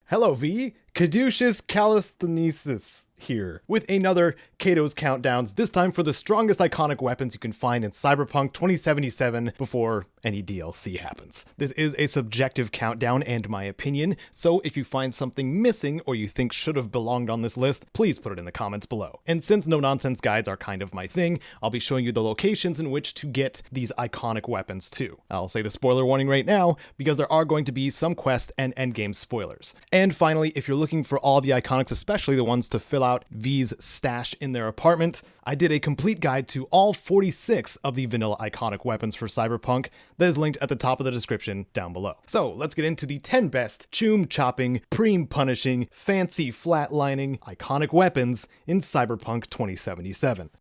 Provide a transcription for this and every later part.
Hello V, Caduceus Calisthenesis here, with another Caedo's Countdowns, this time for the strongest iconic weapons you can find in Cyberpunk 2077 before any DLC happens. This is a subjective countdown and my opinion, so if you find something missing or you think should have belonged on this list, please put it in the comments below. And since no-nonsense guides are kind of my thing, I'll be showing you the locations in which to get these iconic weapons too. I'll say the spoiler warning right now, because there are going to be some quest and endgame spoilers. And finally, if you're looking for all the iconics, especially the ones to fill out V's stash in their apartment, I did a complete guide to all 46 of the vanilla iconic weapons for Cyberpunk that is linked at the top of the description down below. So let's get into the 10 best choom-chopping, preem-punishing, fancy flatlining, iconic weapons in Cyberpunk 2077.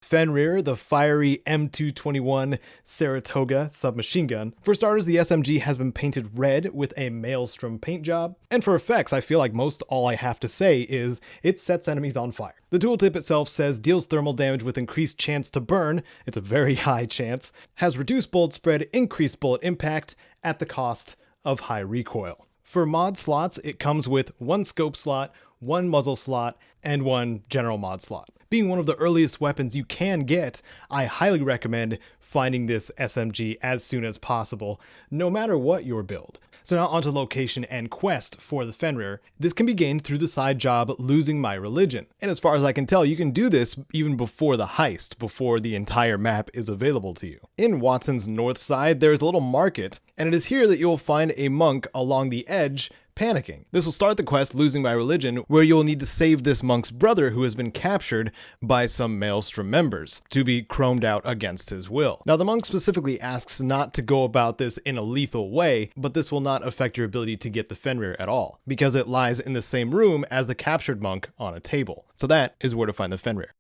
Fenrir, the fiery M221 Saratoga submachine gun. For starters, the SMG has been painted red with a Maelstrom paint job, and for effects, I feel like most all I have to say is it sets enemies on fire. The tooltip itself says deals thermal damage with increased chance to burn, it's a very high chance, has reduced bullet spread, increased bullet impact at the cost of high recoil. For mod slots, it comes with one scope slot, one muzzle slot, and one general mod slot. Being one of the earliest weapons you can get, I highly recommend finding this SMG as soon as possible, no matter what your build. So now onto location and quest for the Fenrir. This can be gained through the side job Losing My Religion. And as far as I can tell, you can do this even before the heist, before the entire map is available to you. In Watson's north side, there's a little market, and it is here that you'll find a monk along the edge panicking. This will start the quest Losing My Religion, where you'll need to save this monk's brother who has been captured by some Maelstrom members to be chromed out against his will. Now the monk specifically asks not to go about this in a lethal way, but this will not affect your ability to get the Fenrir at all, because it lies in the same room as the captured monk on a table. So that is where to find the Fenrir.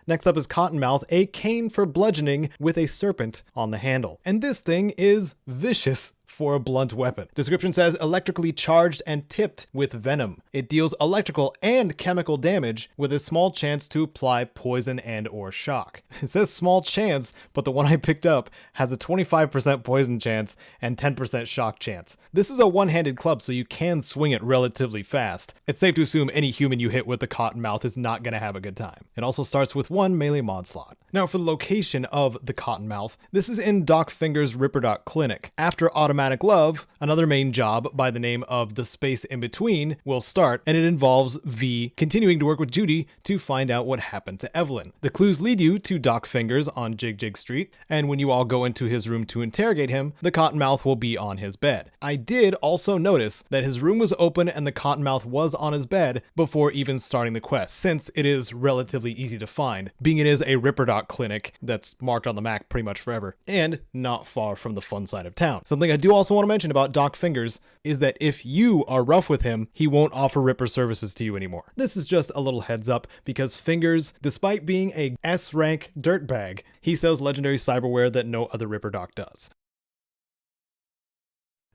Next up is Cottonmouth, a cane for bludgeoning with a serpent on the handle. And this thing is vicious for a blunt weapon. Description says electrically charged and tipped with venom. It deals electrical and chemical damage with a small chance to apply poison and or shock. It says small chance, but the one I picked up has a 25% poison chance and 10% shock chance. This is a one-handed club, so you can swing it relatively fast. It's safe to assume any human you hit with the Cottonmouth is not going to have a good time. It also starts with one melee mod slot. Now for the location of the Cottonmouth, this is in Doc Finger's Ripperdoc Clinic. After Automatic Love, another main job by the name of The Space in Between will start, and it involves V continuing to work with Judy to find out what happened to Evelyn. The clues lead you to Doc Fingers on Jig Jig Street, and when you all go into his room to interrogate him, the Cottonmouth will be on his bed. I did also notice that his room was open and the Cottonmouth was on his bed before even starting the quest, since it is relatively easy to find, being it is a Ripperdoc clinic that's marked on the map pretty much forever, and not far from the fun side of town. Something I do also want to mention about Doc Fingers is that if you are rough with him, he won't offer Ripper services to you anymore. This is just a little heads up, because Fingers, despite being a S-rank dirtbag, he sells legendary cyberware that no other Ripper Doc does.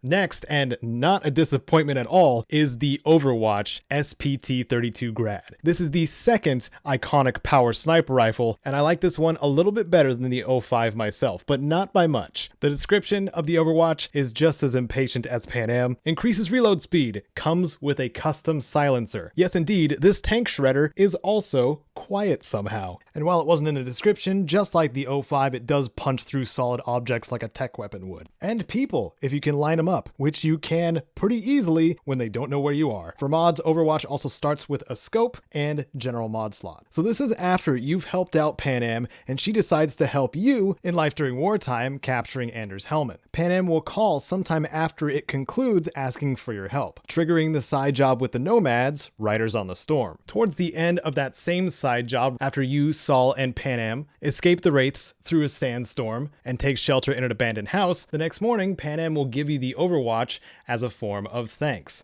Next, and not a disappointment at all, is the Overwatch SPT-32 Grad. This is the second iconic power sniper rifle, and I like this one a little bit better than the 05 myself, but not by much. The description of the Overwatch is just as impatient as Pan Am. Increases reload speed, comes with a custom silencer. Yes indeed, this tank shredder is also quiet somehow. And while it wasn't in the description, just like the 05, it does punch through solid objects like a tech weapon would. And people, if you can line them up, which you can pretty easily when they don't know where you are. For mods, Overwatch also starts with a scope and general mod slot. So this is after you've helped out Pan Am and she decides to help you in Life During Wartime capturing Anders Hellman. Pan Am will call sometime after it concludes asking for your help, triggering the side job with the Nomads, Riders on the Storm. Towards the end of that same side job, after you, Saul, and Pan Am escape the Wraiths through a sandstorm and take shelter in an abandoned house, the next morning Pan Am will give you the Overwatch as a form of thanks.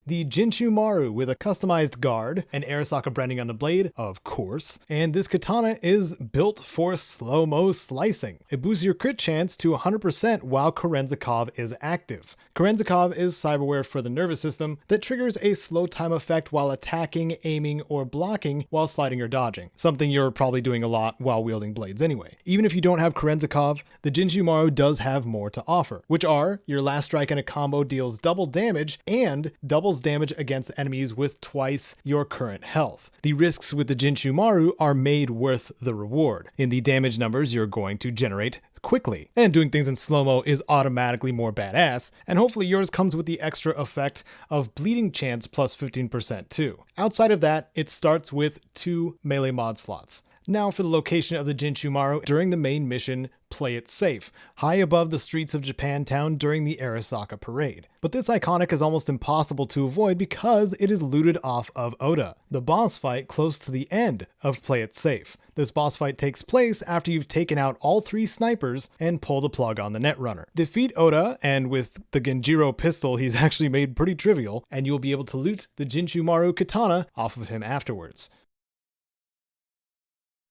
The Jinchu-Maru with a customized guard, an Arasaka branding on the blade, of course, and this katana is built for slow-mo slicing. It boosts your crit chance to 100% while Korenzakov is active. Korenzakov is cyberware for the nervous system that triggers a slow time effect while attacking, aiming, or blocking while sliding or dodging, something you're probably doing a lot while wielding blades anyway. Even if you don't have Korenzakov, the Jinchu-Maru does have more to offer, which are your last strike in a combo deals double damage and doubles damage against enemies with twice your current health. The risks with the Jinchu-Maru are made worth the reward in the damage numbers you're going to generate quickly. And doing things in slow-mo is automatically more badass, and hopefully yours comes with the extra effect of bleeding chance plus 15% too. Outside of that, it starts with 2 melee mod slots. Now for the location of the Jinchu-Maru during the main mission, play it safe, high above the streets of Japantown during the Arasaka parade. But this iconic is almost impossible to avoid because it is looted off of Oda, the boss fight close to the end of Play It Safe. This boss fight takes place after you've taken out all 3 snipers and pull the plug on the Netrunner. Defeat Oda, and with the Genjiro pistol he's actually made pretty trivial, and you'll be able to loot the Jinchu-Maru katana off of him afterwards.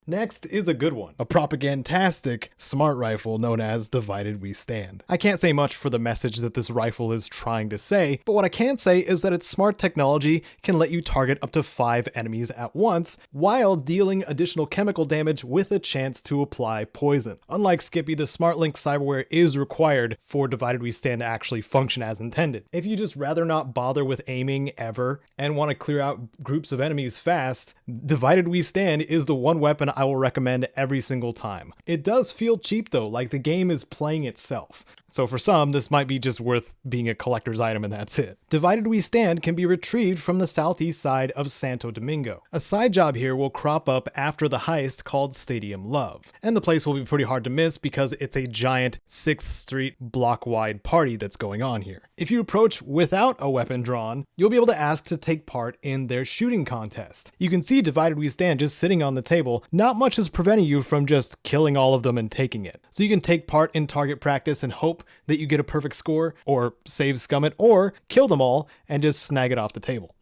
Next is a good one, a propagantastic smart rifle known as Divided We Stand. I can't say much for the message that this rifle is trying to say, but what I can say is that its smart technology can let you target up to 5 enemies at once, while dealing additional chemical damage with a chance to apply poison. Unlike Skippy, the SmartLink cyberware is required for Divided We Stand to actually function as intended. If you just rather not bother with aiming ever and want to clear out groups of enemies fast, Divided We Stand is the one weapon I will recommend every single time. It does feel cheap though, like the game is playing itself. So for some, this might be just worth being a collector's item and that's it. Divided We Stand can be retrieved from the southeast side of Santo Domingo. A side job here will crop up after the heist called Stadium Love, and the place will be pretty hard to miss because it's a giant 6th Street block-wide party that's going on here. If you approach without a weapon drawn, you'll be able to ask to take part in their shooting contest. You can see Divided We Stand just sitting on the table. Not much is preventing you from just killing all of them and taking it. So you can take part in target practice and hope that you get a perfect score, or save scum it, or kill them all and just snag it off the table.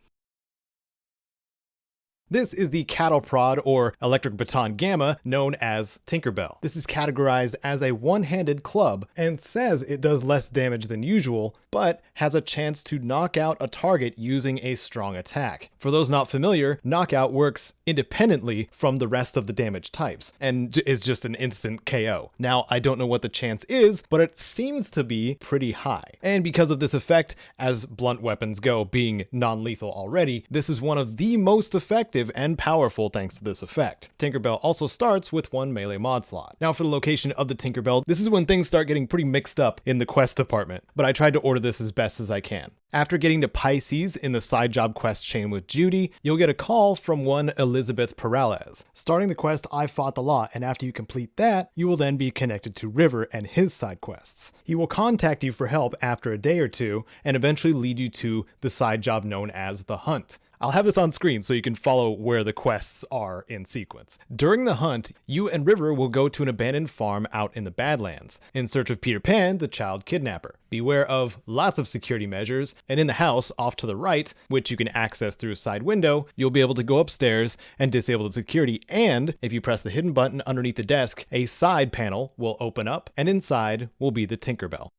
This is the cattle prod or electric baton gamma known as Tinkerbell. This is categorized as a one-handed club and says it does less damage than usual, but has a chance to knock out a target using a strong attack. For those not familiar, knockout works independently from the rest of the damage types and is just an instant KO. Now, I don't know what the chance is, but it seems to be pretty high. And because of this effect, as blunt weapons go, being non-lethal already, this is one of the most effective and powerful thanks to this effect. Tinkerbell also starts with 1 melee mod slot. Now for the location of the Tinkerbell, this is when things start getting pretty mixed up in the quest department, but I tried to order this as best as I can. After getting to Pisces in the side job quest chain with Judy, you'll get a call from one Elizabeth Peralez. Starting the quest I Fought the Law, and after you complete that, you will then be connected to River and his side quests. He will contact you for help after a day or two, and eventually lead you to the side job known as The Hunt. I'll have this on screen so you can follow where the quests are in sequence. During the hunt, you and River will go to an abandoned farm out in the Badlands in search of Peter Pan, the child kidnapper. Beware of lots of security measures, and in the house off to the right, which you can access through a side window, you'll be able to go upstairs and disable the security, and if you press the hidden button underneath the desk, a side panel will open up, and inside will be the Tinkerbell.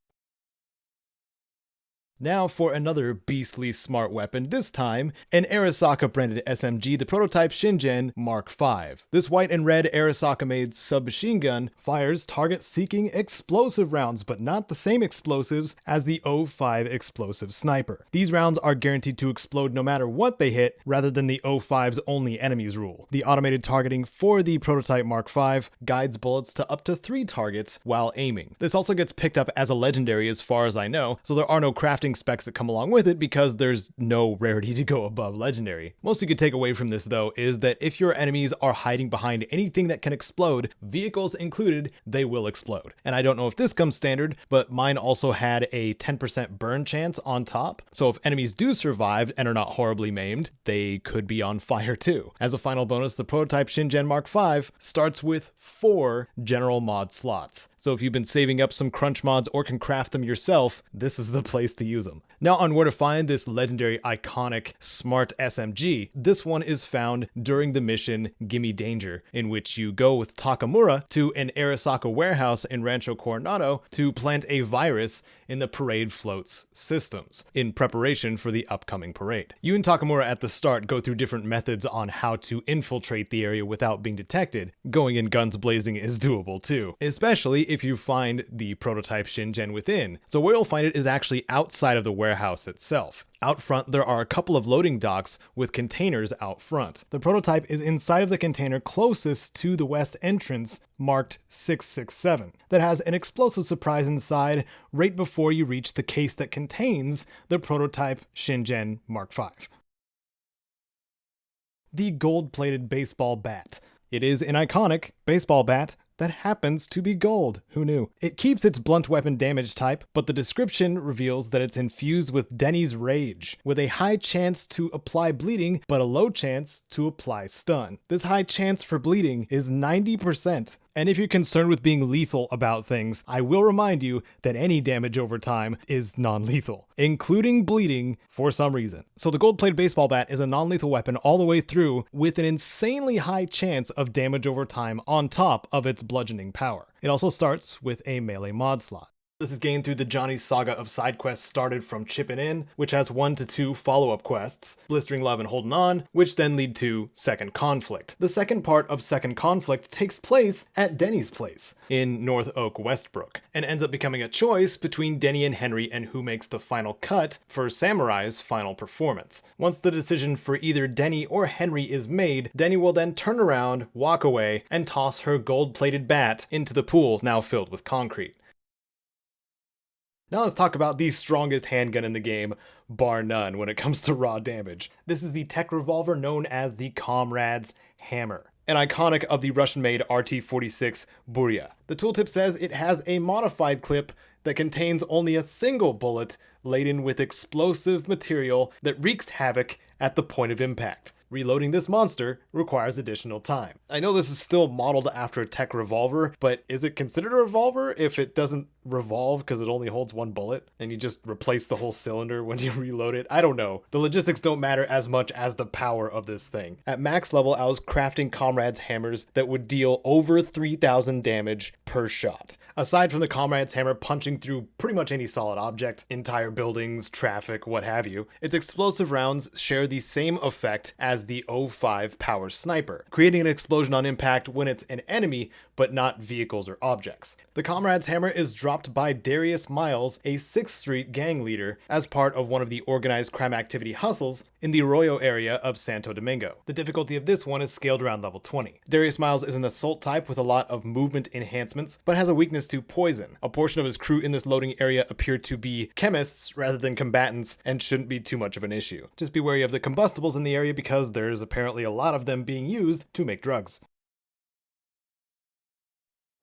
Now for another beastly smart weapon, this time an Arasaka branded SMG, the prototype Shingen Mark V. This white and red Arasaka made submachine gun fires target seeking explosive rounds, but not the same explosives as the 05 explosive sniper. These rounds are guaranteed to explode no matter what they hit, rather than the 05's only enemies rule. The automated targeting for the prototype Mark V guides bullets to up to 3 targets while aiming. This also gets picked up as a legendary as far as I know, so there are no crafting specs that come along with it because there's no rarity to go above legendary. Most you could take away from this though is that if your enemies are hiding behind anything that can explode, vehicles included, they will explode. And I don't know if this comes standard, but mine also had a 10% burn chance on top. So if enemies do survive and are not horribly maimed, they could be on fire too. As a final bonus, the prototype Shingen Mark V starts with 4 general mod slots. So if you've been saving up some crunch mods or can craft them yourself, this is the place to use them. Now on where to find this legendary iconic smart SMG, this one is found during the mission Gimme Danger, in which you go with Takamura to an Arasaka warehouse in Rancho Coronado to plant a virus in the parade float's systems in preparation for the upcoming parade. You and Takamura at the start go through different methods on how to infiltrate the area without being detected. Going in guns blazing is doable too, especially if you find the prototype Shingen within. So where you'll find it is actually outside of the warehouse itself. Out front, there are a couple of loading docks with containers out front. The prototype is inside of the container closest to the west entrance, marked 667, that has an explosive surprise inside right before you reach the case that contains the prototype Shingen Mark V. The gold-plated baseball bat. It is an iconic baseball bat that happens to be gold. Who knew? It keeps its blunt weapon damage type, but the description reveals that it's infused with Denny's Rage, with a high chance to apply bleeding, but a low chance to apply stun. This high chance for bleeding is 90%. And if you're concerned with being lethal about things, I will remind you that any damage over time is non-lethal, including bleeding for some reason. So the gold-plated baseball bat is a non-lethal weapon all the way through with an insanely high chance of damage over time on top of its bludgeoning power. It also starts with a melee mod slot. This is gained through the Johnny's saga of side quests started from Chippin' In, which has 1 to 2 follow-up quests, Blistering Love and Holding On, which then lead to Second Conflict. The second part of Second Conflict takes place at Denny's place in North Oak, Westbrook, and ends up becoming a choice between Denny and Henry and who makes the final cut for Samurai's final performance. Once the decision for either Denny or Henry is made, Denny will then turn around, walk away, and toss her gold-plated bat into the pool now filled with concrete. Now let's talk about the strongest handgun in the game, bar none, when it comes to raw damage. This is the tech revolver known as the Comrade's Hammer, an iconic of the Russian-made RT-46 Burya. The tooltip says it has a modified clip that contains only a single bullet laden with explosive material that wreaks havoc at the point of impact. Reloading this monster requires additional time. I know this is still modeled after a tech revolver, but is it considered a revolver if it doesn't revolve because it only holds one bullet and you just replace the whole cylinder when you reload it? I don't know. The logistics don't matter as much as the power of this thing. At max level, I was crafting Comrade's hammers that would deal over 3,000 damage per shot. Aside from the Comrade's hammer punching through pretty much any solid object, entire buildings, traffic, what have you, its explosive rounds share the same effect as the 05 Power Sniper, creating an explosion on impact when it's an enemy, but not vehicles or objects. The Comrade's hammer is dropped by Darius Miles, a 6th Street gang leader, as part of one of the organized crime activity hustles in the Arroyo area of Santo Domingo. The difficulty of this one is scaled around level 20. Darius Miles is an assault type with a lot of movement enhancements, but has a weakness to poison. A portion of his crew in this loading area appear to be chemists rather than combatants and shouldn't be too much of an issue. Just be wary of the combustibles in the area because there's apparently a lot of them being used to make drugs.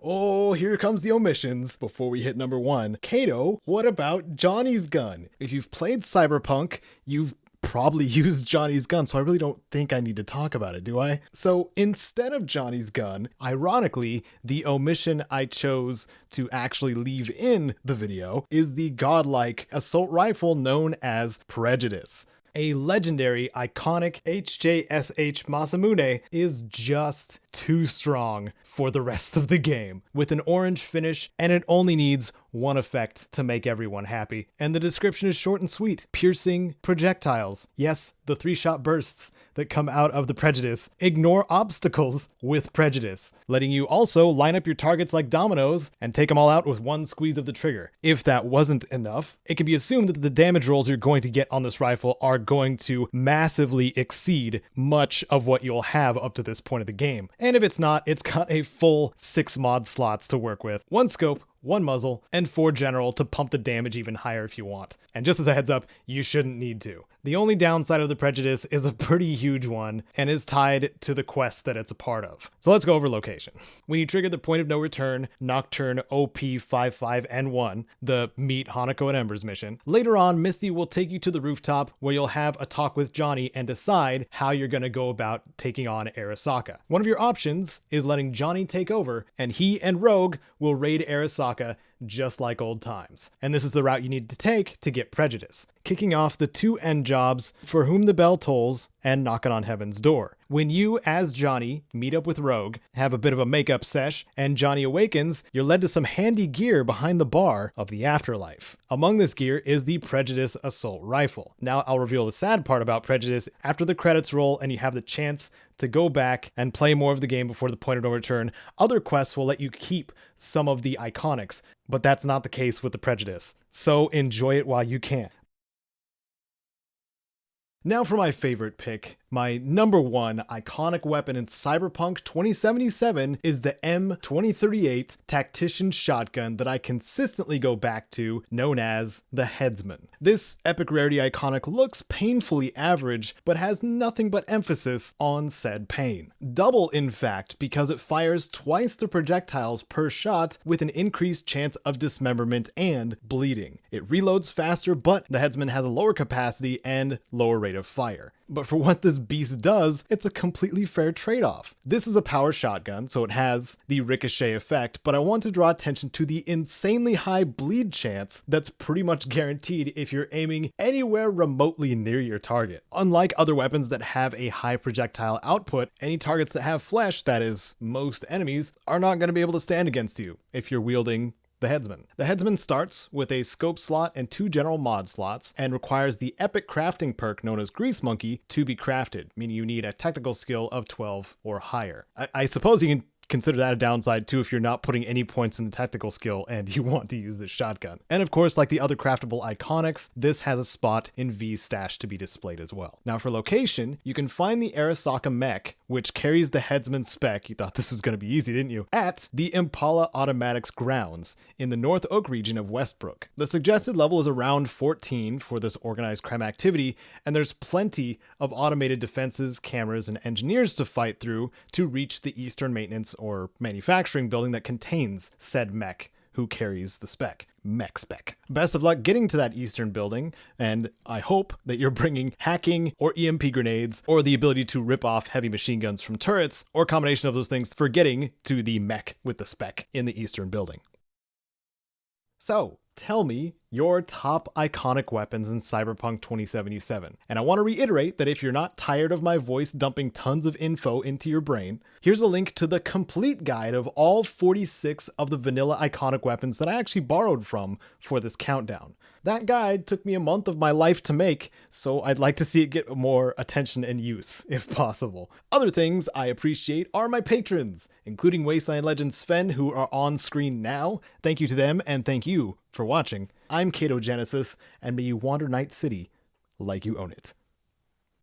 Oh, here comes the omissions. Before we hit number 1, Caedo, what about Johnny's gun? If you've played Cyberpunk, you've probably used Johnny's gun, so I really don't think I need to talk about it, do I? So instead of Johnny's gun, ironically, the omission I chose to actually leave in the video is the godlike assault rifle known as Prejudice. A legendary, iconic HJSH Masamune is just too strong for the rest of the game, with an orange finish, and it only needs one effect to make everyone happy. And the description is short and sweet. Piercing projectiles. Yes, the 3-shot bursts that come out of the Prejudice. Ignore obstacles with Prejudice, letting you also line up your targets like dominoes and take them all out with one squeeze of the trigger. If that wasn't enough, it can be assumed that the damage rolls you're going to get on this rifle are going to massively exceed much of what you'll have up to this point of the game. And if it's not, it's got a full 6 mod slots to work with. 1 scope, 1 muzzle, and 4 general to pump the damage even higher if you want. And just as a heads up, you shouldn't need to. The only downside of the Prejudice is a pretty huge one and is tied to the quest that it's a part of. So let's go over location. When you trigger the point of no return, Nocturne OP55N1, the Meet Hanako and Embers mission, later on Misty will take you to the rooftop where you'll have a talk with Johnny and decide how you're going to go about taking on Arasaka. One of your options is letting Johnny take over, and he and Rogue will raid Arasaka just like old times. And this is the route you need to take to get Prejudice, kicking off the 2 end jobs, For Whom the Bell Tolls and Knockin' on Heaven's Door. When you, as Johnny, meet up with Rogue, have a bit of a makeup sesh, and Johnny awakens, you're led to some handy gear behind the bar of the afterlife. Among this gear is the Prejudice Assault Rifle. Now I'll reveal the sad part about Prejudice after the credits roll and you have the chance to go back and play more of the game before the point of no return. Other quests will let you keep some of the iconics, but that's not the case with the Prejudice. So enjoy it while you can. Now for my favorite pick. My number 1 iconic weapon in Cyberpunk 2077 is the M2038 tactician shotgun that I consistently go back to, known as the Headsman. This epic rarity iconic looks painfully average, but has nothing but emphasis on said pain. Double, in fact, because it fires twice the projectiles per shot with an increased chance of dismemberment and bleeding. It reloads faster, but the Headsman has a lower capacity and lower rate of fire. But for what this beast does, it's a completely fair trade-off. This is a power shotgun, so it has the ricochet effect, but I want to draw attention to the insanely high bleed chance that's pretty much guaranteed if you're aiming anywhere remotely near your target. Unlike other weapons that have a high projectile output, any targets that have flesh, that is, most enemies, are not going to be able to stand against you if you're wielding the Headsman. The Headsman starts with a scope slot and 2 general mod slots and requires the epic crafting perk known as Grease Monkey to be crafted, meaning you need a technical skill of 12 or higher. I suppose you can consider that a downside too if you're not putting any points in the tactical skill and you want to use this shotgun. And of course, like the other craftable iconics, this has a spot in V's stash to be displayed as well. Now for location, you can find the Arasaka mech, which carries the Headsman spec, you thought this was going to be easy, didn't you, at the Impala Automatics grounds in the North Oak region of Westbrook. The suggested level is around 14 for this organized crime activity, and there's plenty of automated defenses, cameras, and engineers to fight through to reach the Eastern Maintenance or manufacturing building that contains said mech who carries the mech spec. Best of luck getting to that Eastern building, and I hope that you're bringing hacking or EMP grenades or the ability to rip off heavy machine guns from turrets, or a combination of those things for getting to the mech with the spec in the Eastern building. So, tell me your top iconic weapons in Cyberpunk 2077. And I want to reiterate that if you're not tired of my voice dumping tons of info into your brain, here's a link to the complete guide of all 46 of the vanilla iconic weapons that I actually borrowed from for this countdown. That guide took me a month of my life to make, so I'd like to see it get more attention and use, if possible. Other things I appreciate are my patrons, including Wasteland Legends Sven, who are on screen now. Thank you to them, and thank you for watching. I'm Caedo Genesis, and may you wander Night City like you own it.